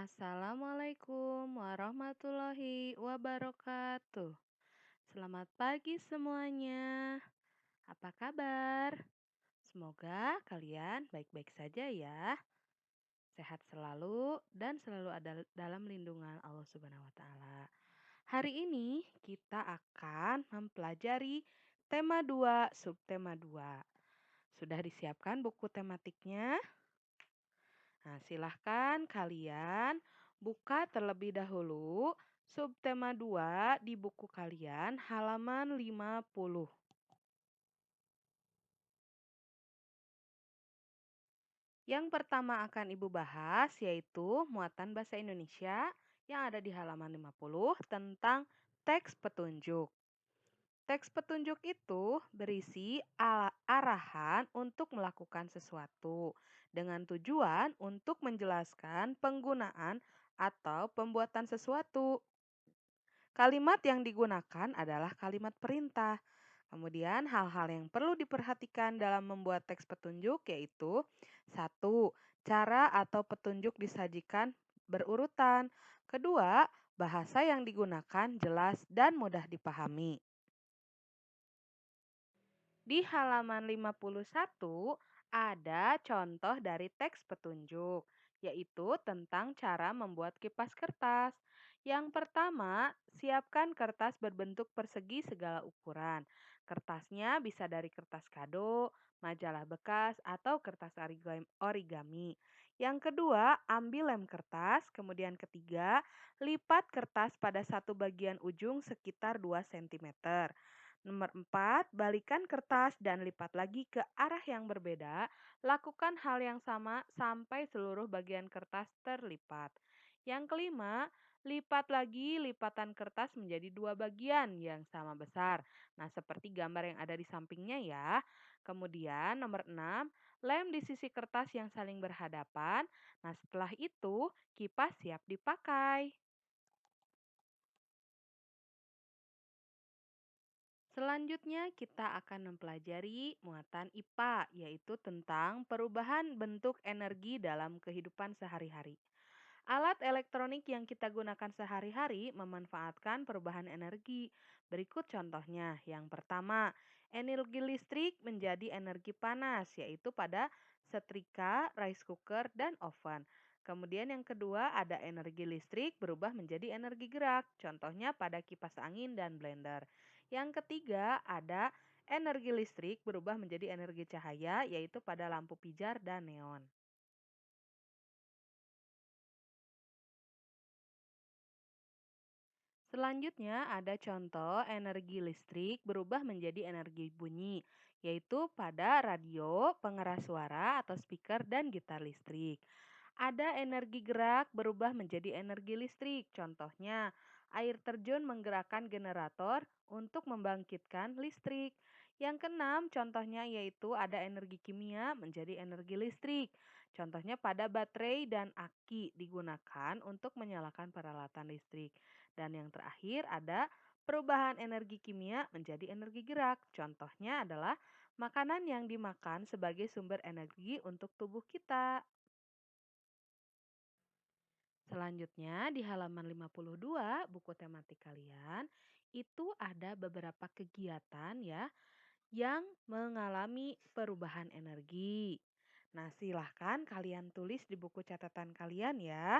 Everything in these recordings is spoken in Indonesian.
Assalamualaikum warahmatullahi wabarakatuh. Selamat pagi semuanya. Apa kabar? Semoga kalian baik-baik saja ya. Sehat selalu dan selalu ada dalam lindungan Allah Subhanahu wa taala. Hari ini kita akan mempelajari tema 2, subtema 2. Sudah disiapkan buku tematiknya? Nah, silahkan kalian buka terlebih dahulu subtema 2 di buku kalian halaman 50. Yang pertama akan Ibu bahas yaitu muatan bahasa Indonesia yang ada di halaman 50 tentang teks petunjuk. Teks petunjuk itu berisi arahan untuk melakukan sesuatu dengan tujuan untuk menjelaskan penggunaan atau pembuatan sesuatu. Kalimat yang digunakan adalah kalimat perintah. Kemudian hal-hal yang perlu diperhatikan dalam membuat teks petunjuk yaitu satu, cara atau petunjuk disajikan berurutan. Kedua, bahasa yang digunakan jelas dan mudah dipahami. Di halaman 51 ada contoh dari teks petunjuk, yaitu tentang cara membuat kipas kertas. Yang pertama, siapkan kertas berbentuk persegi segala ukuran. Kertasnya bisa dari kertas kado, majalah bekas, atau kertas origami. Yang kedua, ambil lem kertas. Kemudian ketiga, lipat kertas pada satu bagian ujung sekitar 2 cm. Nomor 4, balikan kertas dan lipat lagi ke arah yang berbeda. Lakukan hal yang sama sampai seluruh bagian kertas terlipat. Yang kelima, lipat lagi lipatan kertas menjadi dua bagian yang sama besar. Nah, seperti gambar yang ada di sampingnya ya. Kemudian nomor 6, lem di sisi kertas yang saling berhadapan. Nah, setelah itu kipas siap dipakai. Selanjutnya kita akan mempelajari muatan IPA, yaitu tentang perubahan bentuk energi dalam kehidupan sehari-hari. Alat elektronik yang kita gunakan sehari-hari memanfaatkan perubahan energi. Berikut contohnya. Yang pertama, energi listrik menjadi energi panas, yaitu pada setrika, rice cooker, dan oven. Kemudian yang kedua ada energi listrik berubah menjadi energi gerak, contohnya pada kipas angin dan blender. Yang ketiga ada energi listrik berubah menjadi energi cahaya, yaitu pada lampu pijar dan neon. Selanjutnya ada contoh energi listrik berubah menjadi energi bunyi, yaitu pada radio, pengeras suara atau speaker dan gitar listrik. Ada energi gerak berubah menjadi energi listrik, contohnya air terjun menggerakkan generator untuk membangkitkan listrik. Yang keenam, contohnya yaitu ada energi kimia menjadi energi listrik. Contohnya pada baterai dan aki digunakan untuk menyalakan peralatan listrik. Dan yang terakhir ada perubahan energi kimia menjadi energi gerak. Contohnya adalah makanan yang dimakan sebagai sumber energi untuk tubuh kita. Selanjutnya di halaman 52 buku tematik kalian itu ada beberapa kegiatan ya yang mengalami perubahan energi. Nah, silahkan kalian tulis di buku catatan kalian ya.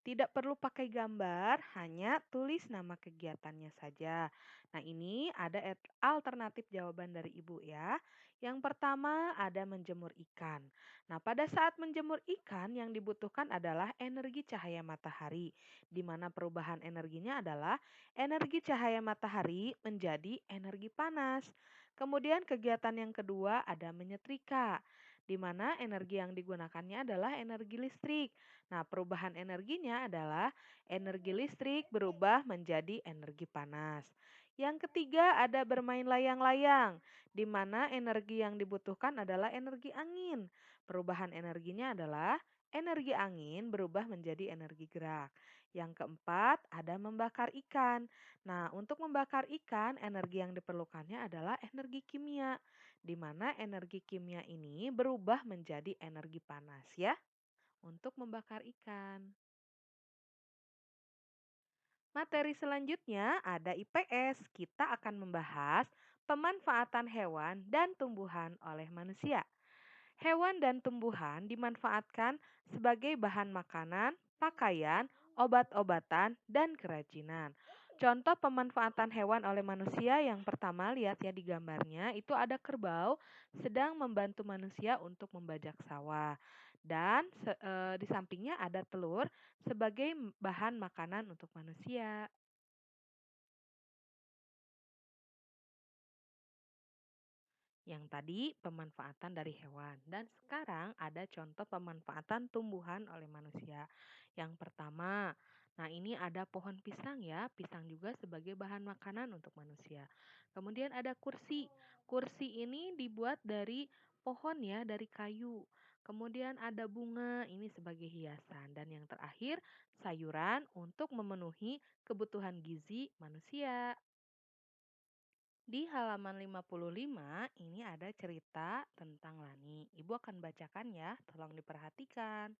Tidak perlu pakai gambar, hanya tulis nama kegiatannya saja. Nah, ini ada alternatif jawaban dari Ibu ya. Yang pertama ada menjemur ikan. Nah, pada saat menjemur ikan yang dibutuhkan adalah energi cahaya matahari, di mana perubahan energinya adalah energi cahaya matahari menjadi energi panas. Kemudian kegiatan yang kedua ada menyetrika, di mana energi yang digunakannya adalah energi listrik. Nah, perubahan energinya adalah energi listrik berubah menjadi energi panas. Yang ketiga ada bermain layang-layang, di mana energi yang dibutuhkan adalah energi angin. Perubahan energinya adalah energi angin berubah menjadi energi gerak. Yang keempat ada membakar ikan. Nah, untuk membakar ikan, energi yang diperlukannya adalah energi kimia, di mana energi kimia ini berubah menjadi energi panas ya untuk membakar ikan. Materi selanjutnya ada IPS. Kita akan membahas pemanfaatan hewan dan tumbuhan oleh manusia. Hewan dan tumbuhan dimanfaatkan sebagai bahan makanan, pakaian, obat-obatan, dan kerajinan. Contoh pemanfaatan hewan oleh manusia yang pertama lihat ya di gambarnya itu ada kerbau sedang membantu manusia untuk membajak sawah dan di sampingnya ada telur sebagai bahan makanan untuk manusia. Yang tadi pemanfaatan dari hewan dan sekarang ada contoh pemanfaatan tumbuhan oleh manusia. Yang pertama, nah ini ada pohon pisang ya, pisang juga sebagai bahan makanan untuk manusia. Kemudian ada kursi. Kursi ini dibuat dari pohon ya, dari kayu. Kemudian ada bunga, ini sebagai hiasan dan yang terakhir sayuran untuk memenuhi kebutuhan gizi manusia. Di halaman 55 ini ada cerita tentang Lani. Ibu akan bacakan ya, tolong diperhatikan.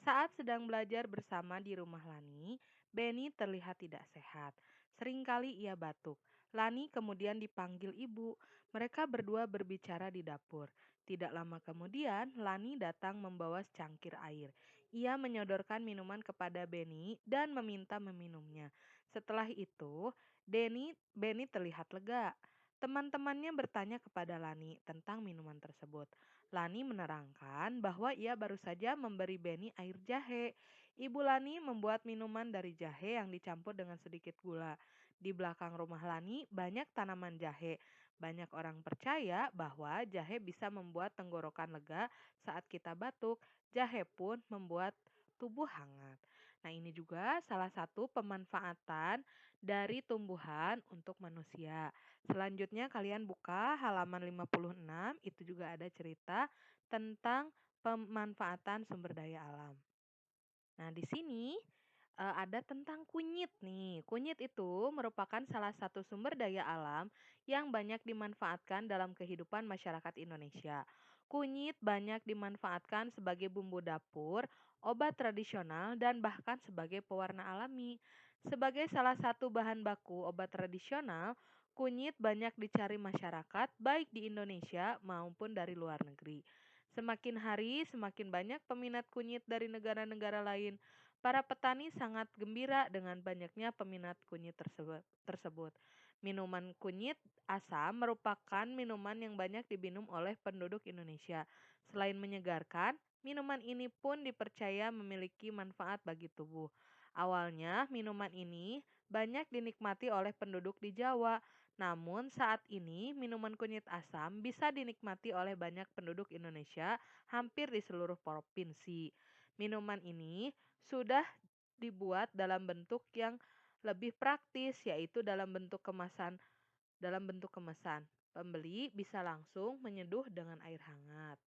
Saat sedang belajar bersama di rumah Lani, Benny terlihat tidak sehat. Seringkali ia batuk. Lani kemudian dipanggil ibu. Mereka berdua berbicara di dapur. Tidak lama kemudian, Lani datang membawa secangkir air. Ia menyodorkan minuman kepada Benny dan meminta meminumnya. Setelah itu, Benny terlihat lega. Teman-temannya bertanya kepada Lani tentang minuman tersebut. Lani menerangkan bahwa ia baru saja memberi Benny air jahe. Ibu Lani membuat minuman dari jahe yang dicampur dengan sedikit gula. Di belakang rumah Lani banyak tanaman jahe. Banyak orang percaya bahwa jahe bisa membuat tenggorokan lega saat kita batuk. Jahe pun membuat tubuh hangat. Nah, ini juga salah satu pemanfaatan dari tumbuhan untuk manusia. Selanjutnya kalian buka halaman 56, itu juga ada cerita tentang pemanfaatan sumber daya alam. Nah, di sini ada tentang kunyit nih. Kunyit itu merupakan salah satu sumber daya alam yang banyak dimanfaatkan dalam kehidupan masyarakat Indonesia. Kunyit banyak dimanfaatkan sebagai bumbu dapur, obat tradisional, dan bahkan sebagai pewarna alami. Sebagai salah satu bahan baku obat tradisional, kunyit banyak dicari masyarakat baik di Indonesia maupun dari luar negeri. Semakin hari, semakin banyak peminat kunyit dari negara-negara lain. Para petani sangat gembira dengan banyaknya peminat kunyit tersebut. Minuman kunyit asam merupakan minuman yang banyak diminum oleh penduduk Indonesia. Selain menyegarkan, minuman ini pun dipercaya memiliki manfaat bagi tubuh. Awalnya, minuman ini banyak dinikmati oleh penduduk di Jawa, namun saat ini minuman kunyit asam bisa dinikmati oleh banyak penduduk Indonesia hampir di seluruh provinsi. Minuman ini sudah dibuat dalam bentuk yang lebih praktis yaitu dalam bentuk kemasan. Pembeli bisa langsung menyeduh dengan air hangat.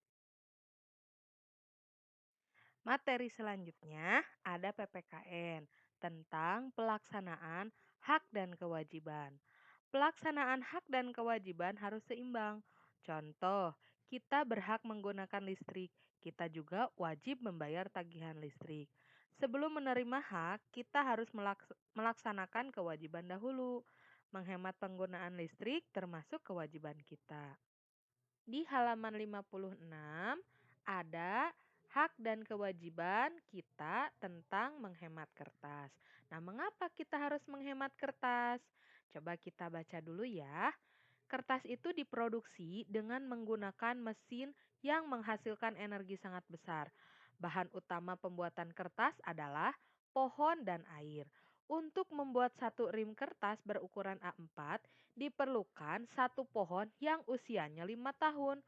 Materi selanjutnya ada PPKN tentang pelaksanaan hak dan kewajiban. Pelaksanaan hak dan kewajiban harus seimbang. Contoh, kita berhak menggunakan listrik, kita juga wajib membayar tagihan listrik. Sebelum menerima hak, kita harus melaksanakan kewajiban dahulu. Menghemat penggunaan listrik termasuk kewajiban kita. Di halaman 56 ada hak dan kewajiban kita tentang menghemat kertas. Nah, mengapa kita harus menghemat kertas? Coba kita baca dulu ya. Kertas itu diproduksi dengan menggunakan mesin yang menghasilkan energi sangat besar. Bahan utama pembuatan kertas adalah pohon dan air. Untuk membuat satu rim kertas berukuran A4, diperlukan satu pohon yang usianya 5 tahun.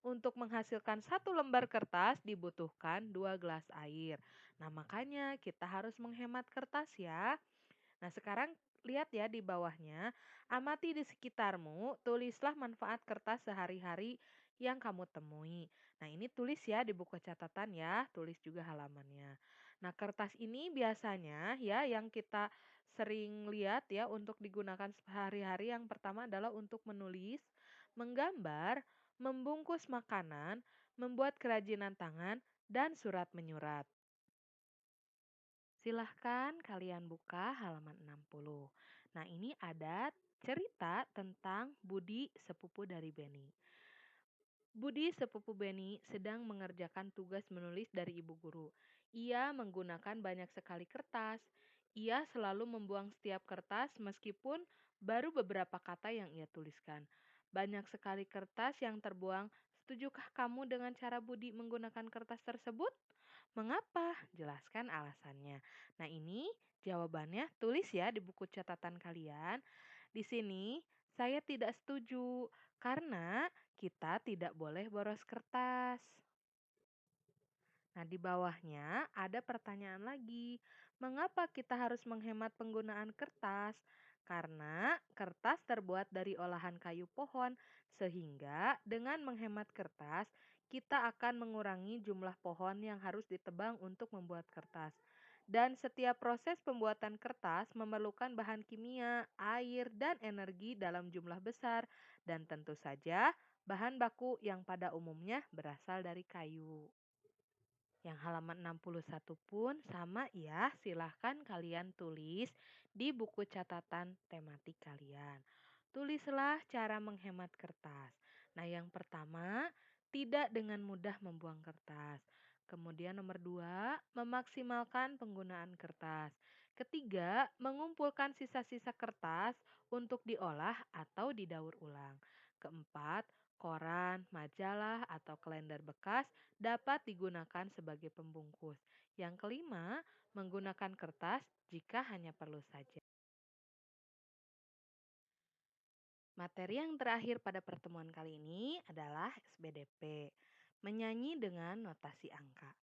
Untuk menghasilkan satu lembar kertas dibutuhkan 2 gelas air. Nah, makanya kita harus menghemat kertas ya. Nah, sekarang lihat ya di bawahnya, amati di sekitarmu, tulislah manfaat kertas sehari-hari yang kamu temui. Nah, ini tulis ya di buku catatan ya, tulis juga halamannya. Nah, kertas ini biasanya ya yang kita sering lihat ya untuk digunakan sehari-hari yang pertama adalah untuk menulis, menggambar, membungkus makanan, membuat kerajinan tangan, dan surat menyurat. Silahkan kalian buka halaman 60. Nah, ini ada cerita tentang Budi sepupu dari Beni. Budi, sepupu Beni, sedang mengerjakan tugas menulis dari ibu guru. Ia menggunakan banyak sekali kertas. Ia selalu membuang setiap kertas meskipun baru beberapa kata yang ia tuliskan. Banyak sekali kertas yang terbuang. Setujukah kamu dengan cara Budi menggunakan kertas tersebut? Mengapa? Jelaskan alasannya. Nah, ini jawabannya tulis ya di buku catatan kalian. Di sini saya tidak setuju karena kita tidak boleh boros kertas. Nah, di bawahnya ada pertanyaan lagi. Mengapa kita harus menghemat penggunaan kertas? Karena kertas terbuat dari olahan kayu pohon, sehingga dengan menghemat kertas, kita akan mengurangi jumlah pohon yang harus ditebang untuk membuat kertas. Dan setiap proses pembuatan kertas memerlukan bahan kimia, air, dan energi dalam jumlah besar, dan tentu saja bahan baku yang pada umumnya berasal dari kayu. Yang halaman 61 pun sama ya, silahkan kalian tulis di buku catatan tematik kalian. Tulislah cara menghemat kertas. Nah, yang pertama, tidak dengan mudah membuang kertas. Kemudian nomor dua, memaksimalkan penggunaan kertas. Ketiga, mengumpulkan sisa-sisa kertas untuk diolah atau didaur ulang. Keempat, koran, majalah, atau kalender bekas dapat digunakan sebagai pembungkus. Yang kelima, menggunakan kertas jika hanya perlu saja. Materi yang terakhir pada pertemuan kali ini adalah SBDP, menyanyi dengan notasi angka.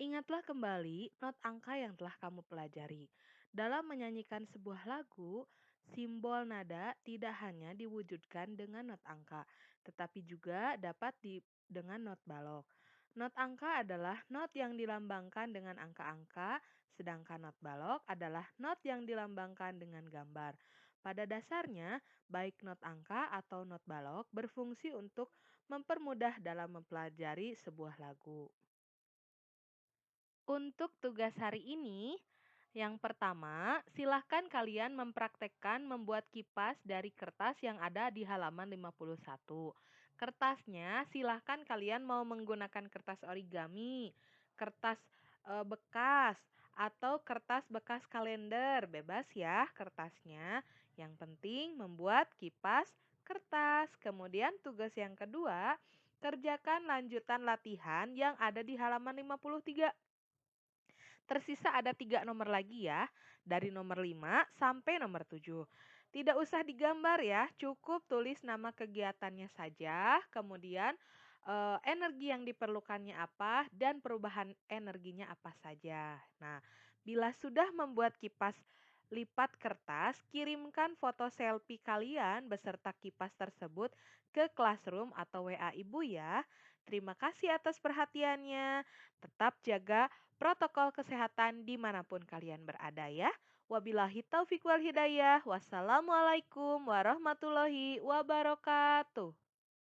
Ingatlah kembali not angka yang telah kamu pelajari. Dalam menyanyikan sebuah lagu, simbol nada tidak hanya diwujudkan dengan not angka, tetapi juga dapat dengan not balok. Not angka adalah not yang dilambangkan dengan angka-angka, sedangkan not balok adalah not yang dilambangkan dengan gambar. Pada dasarnya, baik not angka atau not balok berfungsi untuk mempermudah dalam mempelajari sebuah lagu. Untuk tugas hari ini, yang pertama, silahkan kalian mempraktekkan membuat kipas dari kertas yang ada di halaman 51. Kertasnya silahkan kalian mau menggunakan kertas origami, kertas bekas, atau kertas bekas kalender. Bebas ya kertasnya. Yang penting membuat kipas kertas. Kemudian tugas yang kedua, kerjakan lanjutan latihan yang ada di halaman 53. Tersisa ada 3 nomor lagi ya, dari nomor 5 sampai nomor 7. Tidak usah digambar ya, cukup tulis nama kegiatannya saja, kemudian energi yang diperlukannya apa, dan perubahan energinya apa saja. Nah, bila sudah membuat kipas lipat kertas, kirimkan foto selfie kalian beserta kipas tersebut ke classroom atau WA ibu ya. Terima kasih atas perhatiannya. Tetap jaga protokol kesehatan dimanapun kalian berada ya. Wabillahi taufiq wal hidayah. Wassalamualaikum warahmatullahi wabarakatuh.